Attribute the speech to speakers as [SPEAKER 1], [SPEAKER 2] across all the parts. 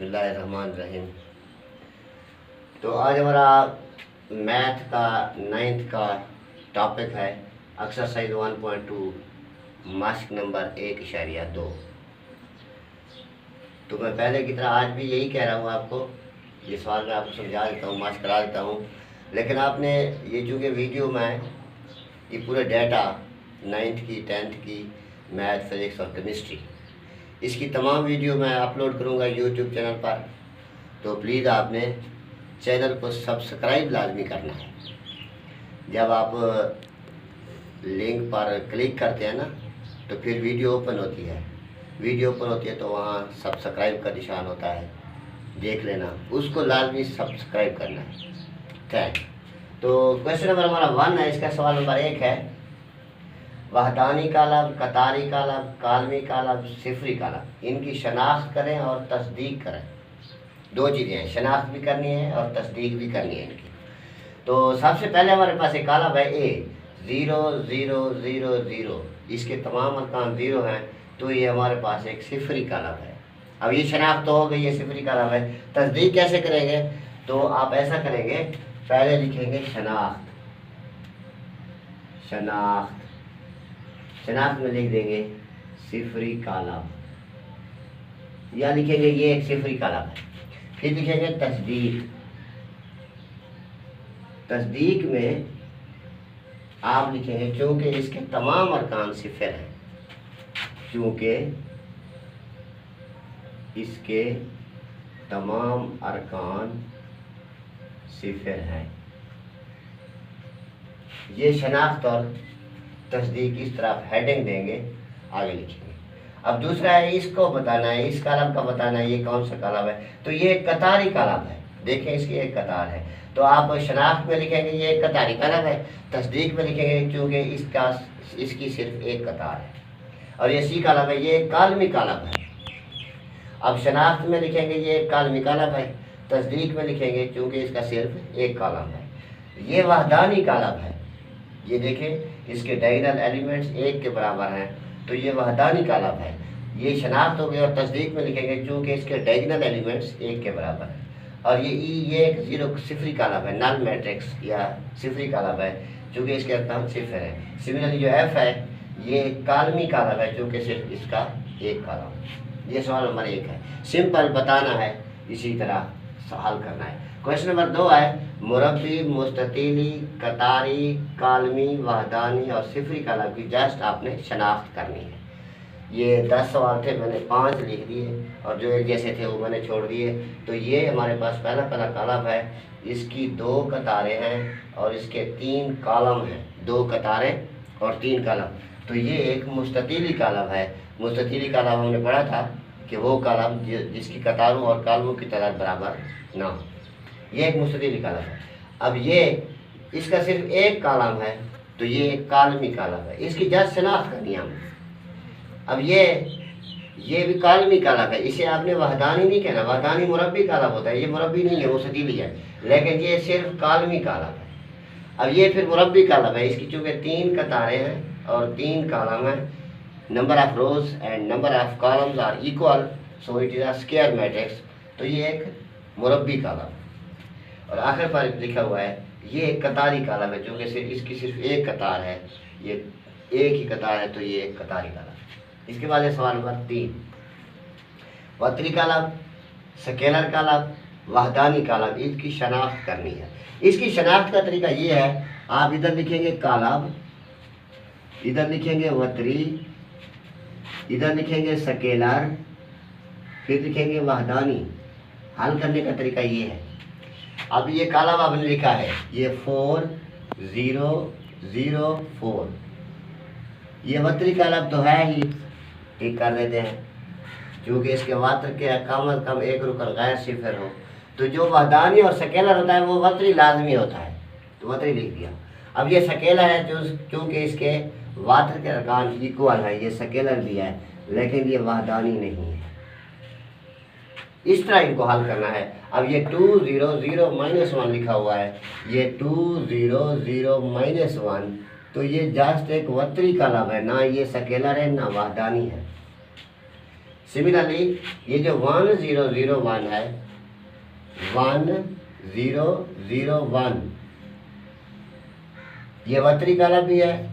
[SPEAKER 1] बिस्मिल्लाहिर्रहमानिर्रहीम। तो आज हमारा मैथ का 9th का टॉपिक है एक्सरसाइज 1.2 मास्क नंबर 1.2। तो मैं पहले की तरह आज भी यही कह रहा हूँ आपको, ये सवाल मैं आपको समझा देता हूँ, मास्क करा देता हूँ। लेकिन आपने ये चूँकि वीडियो में ये पूरे डाटा 9th की 10th की मैथ, फिजिक्स और केमिस्ट्री, इसकी तमाम वीडियो मैं अपलोड करूँगा यूट्यूब चैनल पर। तो प्लीज़ आपने चैनल को सब्सक्राइब लाजमी करना है। जब आप लिंक पर क्लिक करते हैं ना, तो फिर वीडियो ओपन होती है। वीडियो ओपन होती है तो वहाँ सब्सक्राइब का निशान होता है, देख लेना, उसको लाजमी सब्सक्राइब करना है। थैंक। तो क्वेश्चन नंबर हमारा 1 है, इसका सवाल नंबर 1 है, वहदानी कालब, कतारी कालब, कालमी कालब, सिफरी कालब, इनकी शनाख्त करें और तस्दीक करें। दो चीज़ें हैं, शनाख्त भी करनी है और तस्दीक भी करनी है इनकी। तो सबसे पहले हमारे पास एक कालब है ए 0 0 0 0, इसके तमाम अरकान 0 हैं, तो ये हमारे पास एक सिफरी कालब है। अब ये शनाख्त तो हो गई, ये सिफरी कालब है। तस्दीक कैसे करेंगे? तो आप ऐसा करेंगे, पहले लिखेंगे शनाख्त, शनाख्त शनाख्त में लिख देंगे सिफरी कालब, या लिखेंगे ये एक सिफरी कालब है। फिर लिखेंगे तस्दीक। तस्दीक में आप लिखेंगे चूँकि इसके तमाम अरकान सिफर हैं, चूँकि इसके तमाम अरकान सिफर हैं। ये शनाख्त और तस्दीक इस तरह हेडिंग देंगे, आगे लिखेंगे। अब दूसरा है, इसको बताना है, इस कालब का बताना है, ये कौन सा कालब है। तो ये एक कतारी कालब है, देखें इसकी एक कतार है, तो आप शनाख्त में लिखेंगे ये एक कतारी कालब है। तस्दीक में लिखेंगे क्योंकि इसकी सिर्फ एक कतार है, और ये सी कालब है, ये एक कालमी कालब है। अब शनाख्त में लिखेंगे ये एक कालमी कालब है, तस्दीक में लिखेंगे क्योंकि इसका सिर्फ एक कालम है। ये वहदानी कालब है, ये देखें इसके डायगोनल एलिमेंट्स 1 के बराबर हैं, तो ये वहदानी कालब है। ये शनाख्त हो गई, और तस्दीक में लिखेंगे क्योंकि इसके डायगोनल एलिमेंट्स 1 के बराबर हैं। और ये एक 0 सिफरी कालब है, नल मैट्रिक्स या सिफरी कालब है, चूँकि इसके अरकान सिफर है। सिमिलरली जो एफ है, ये कालमी कालब है, चूँकि सिर्फ इसका एक कालम। ये सवाल नंबर 1 है, सिंपल बताना है, इसी तरह हल करना है। क्वेश्चन नंबर 2 है, मुरब्बी, मुस्ततीली, कतारी, कालमी, वहदानी और सिफरी कालब की जस्ट आपने शनाख्त करनी है। ये 10 सवाल थे, मैंने 5 लिख दिए, और जो एक जैसे थे वो मैंने छोड़ दिए। तो ये हमारे पास पहला कालब है, इसकी 2 कतारें हैं और इसके 3 कॉलम हैं, 2 कतारें और 3 कॉलम। तो ये एक मुस्ततीली कालब है। मुस्ततीली कालब हमने पढ़ा था कि वो कालम जिसकी कतारों और कालमों की तादाद बराबर ना हो, ये एक मुस्ततीली कालब है। अब ये इसका सिर्फ एक कालम है, तो ये एक कालमी कालब है, इसकी जस्ट शनाख्त करनी है हमें। अब ये भी कालमी कालब है, इसे आपने वहदानी नहीं कहना, वहदानी मुरब्बी कालब होता है, ये मुरब्बी नहीं है, मुस्ततीली है, लेकिन ये सिर्फ कालमी कालब है। अब ये फिर मुरब्बी कालब है, इसकी चूँकि 3 कतारें हैं और 3 कालम हैं, number of rows and number of columns are equal, so it is a square matrix, तो ये एक मुरब्बी कालब। और आखिर पर लिखा हुआ है ये एक कतारी कालब है, क्योंकि इसकी सिर्फ एक कतार है, ये एक ही कतार है, तो ये एक कतारी कालब। इसके बाद है सवाल नंबर 3, वतरी कालब, स्केलर कालब, वहदानी कालब, इसकी शनाख्त करनी है। इसकी शनाख्त का तरीका ये है, आप इधर लिखेंगे कालब, इधर लिखेंगे वतरी, इधर लिखेंगे स्केलर, फिर लिखेंगे वहदानी। हल करने का तरीका ये है, अब ये कालब आपने लिखा है, ये 4 0 0 4, ये वतरी कालब तो है ही, ठीक कर देते हैं, क्योंकि इसके वात्र के कम अज कम एक रुकन गैर सिफर हो। तो जो वहदानी और स्केलर होता है वो वतरी लाजमी होता है, तो वतरी लिख दिया। अब ये स्केलर है, जो क्योंकि इसके वात्र के अरकान इक्वल है, ये स्केलर भी है, लेकिन ये वहदानी नहीं है। इस तरह इनको हल करना है। अब ये 2 0 0 -1 लिखा हुआ है, ये 2 0 0 -1, तो ये जस्ट एक वतरी कालब है, ना ये स्केलर है ना वहदानी है। सिमिलरली ये जो 1001 है, 1001 ये वक्री कालम भी है,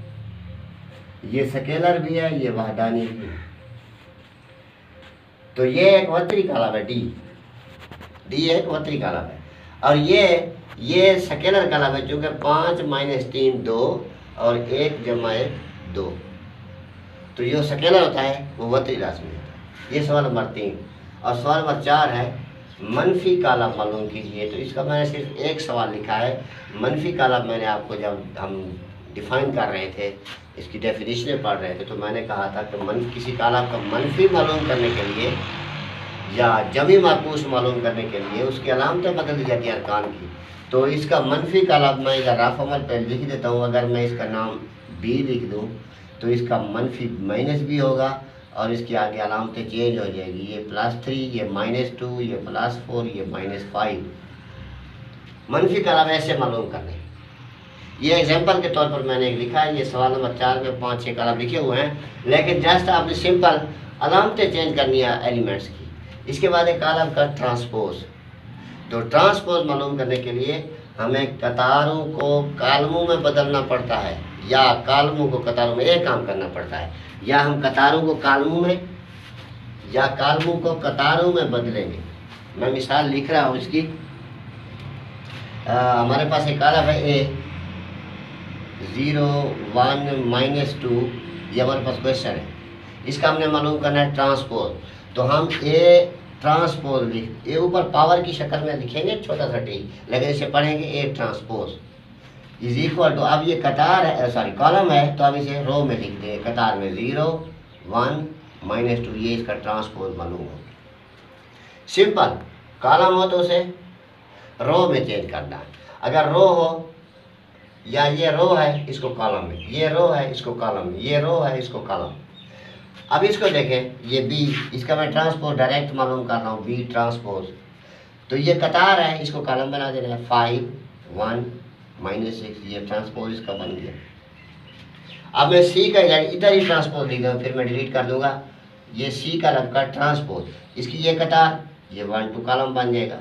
[SPEAKER 1] ये स्केलर भी है, ये वहदानी भी है। तो ये एक वक्री कालम है, डी एक वक्री कालम है। और ये स्केलर कालम है, चूँकि 5 - 3 2 और 1 + 1 2। तो जो स्केलर होता है वो वक्री राशि में होता है। ये सवाल नंबर 3। और सवाल नंबर 4 है मनफी कालम मालूम कीजिए। तो इसका मैंने सिर्फ एक सवाल लिखा है। मनफी कालम मैंने आपको जब हम डिफाइन कर रहे थे, इसकी डेफिनेशन पढ़ रहे थे, तो मैंने कहा था कि किसी कालम का मनफी मालूम करने के लिए या जमी माकूस मालूम करने के लिए उसकी अलामतें बदल दी जाती है अरकान की। तो इसका मनफी कालम मैं इधर रफ अमल पर लिख देता हूँ। अगर मैं इसका नाम बी लिख दूँ तो इसका मनफी -B होगा और इसकी आगे अलामतें चेंज हो जाएगी। ये +3, ये -2, ये +4, ये -5। मनफी कालम ऐसे मालूम करने। ये एग्जांपल के तौर पर मैंने लिखा है। ये सवाल नंबर 4 में 5-6 कालम लिखे हुए हैं, लेकिन जस्ट आपने सिंपल अलामतें चेंज करनी है एलिमेंट्स की। इसके बाद एक कालम का ट्रांसपोज। तो ट्रांसपोज मालूम करने के लिए हमें कतारों को कालमों में बदलना पड़ता है या कालमों को कतारों में, एक काम करना पड़ता है। या हम कतारों को कालमों में या कालमों को कतारों में बदलेंगे। मैं मिसाल लिख रहा हूँ इसकी। हमारे पास एक कालम है A 0 1 -2। ये हमारे पास क्वेश्चन है, इसका हमने मालूम करना है ट्रांसपोज। तो हम A ट्रांसपोज लिख, ये ऊपर पावर की शक्ल में लिखेंगे छोटा सा टी, लेकिन इसे पढ़ेंगे A ट्रांसपोज = तो अब ये कतार है, सॉरी कॉलम है, तो अब इसे रो में लिख दें। कतार में 0 1 -2, ये इसका ट्रांसपोज मालूम हो। सिंपल कॉलम हो तो उसे रो में चेंज करना। अगर रो हो या ये रो है इसको कॉलम में, ये रो है इसको कॉलम में, ये रो है इसको कॉलम। अब इसको देखें, ये B, इसका मैं ट्रांसपोज डायरेक्ट मालूम कर रहा हूँ, B ट्रांसपोज। तो ये कतार है, इसको कॉलम बना देना है। 5 1 -6, ये ट्रांसपोज इसका बन गया। अब मैं C का इधर ही ट्रांसपोज लिख दूँ, फिर मैं डिलीट कर दूंगा। ये C कालम का ट्रांसपोज, इसकी ये कतार, ये 1 2 कॉलम बन जाएगा।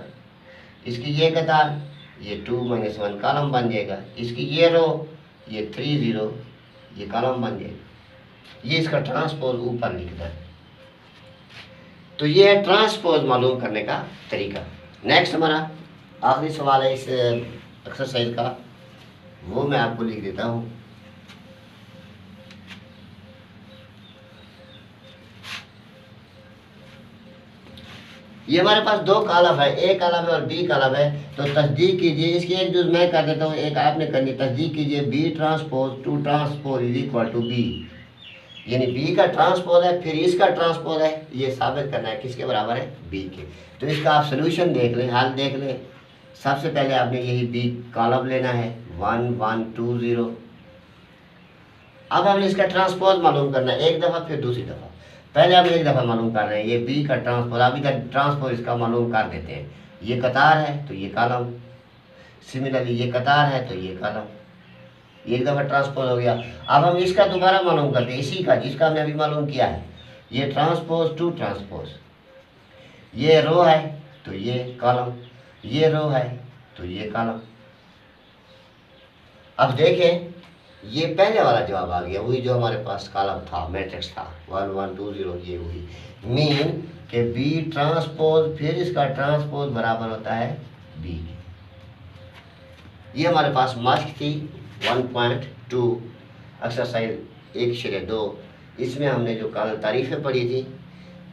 [SPEAKER 1] इसकी ये कतार, ये 2 - 1 कॉलम बन जाएगा। इसकी ये रो, ये 3 0, ये कॉलम बन जाएगा। ये इसका ट्रांसपोज ऊपर लिखना है। तो ये है ट्रांसपोज मालूम करने का तरीका। नेक्स्ट हमारा आखिरी सवाल है इस एक्सरसाइज का, वो मैं आपको लिख देता हूँ। ये हमारे पास 2 कालम है, A कालम है और B कालम है। तो तस्दीक कीजिए, इसकी एक जुज मैं कर देता हूँ, एक आपने करनी। तस्दीक कीजिए B ट्रांसपोज 2 ट्रांसपोज = B, यानी B का ट्रांसपोज है फिर इसका ट्रांसपोज है। ये साबित करना है किसके बराबर है, B के। तो इसका आप सोल्यूशन देख लें, हल देख लें। सबसे पहले आपने यही B कॉलम लेना है, 1 1 2 0। अब हमने इसका ट्रांसपोज मालूम करना है, एक दफ़ा फिर दूसरी दफ़ा। पहले हम एक दफ़ा मालूम कर रहे हैं, ये B का ट्रांसपोज। अभी तक ट्रांसपोज इसका मालूम कर देते हैं। ये कतार है तो ये कॉलम, सिमिलरली ये कतार है तो ये कॉलम, एक दफ़ा ट्रांसपोज हो गया। अब हम इसका दोबारा मालूम करते हैं, इसी का जिसका हमने अभी मालूम किया है। ये ट्रांसपोज 2 ट्रांसपोज, ये रो है तो ये कॉलम, ये रो है तो ये कॉलम। अब देखें, ये पहले वाला जवाब आ गया, वही जो हमारे पास कॉलम था, मैट्रिक्स था 1 1 2 0। ये वही मीन कि B ट्रांसपोज फिर इसका ट्रांसपोज बराबर होता है B। ये हमारे पास मार्क्स थी 1.2 एक्सरसाइज 1/2। इसमें हमने जो कल तारीफ़ें पढ़ी थी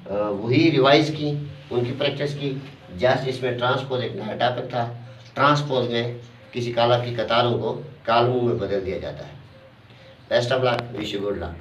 [SPEAKER 1] वही रिवाइज़ की, उनकी प्रैक्टिस की। जस्ट इसमें ट्रांसपोज एक नया टॉपिक था। ट्रांसपोज में किसी कालम की कतारों को कालमों में बदल दिया जाता है। Best of luck, wish you good luck.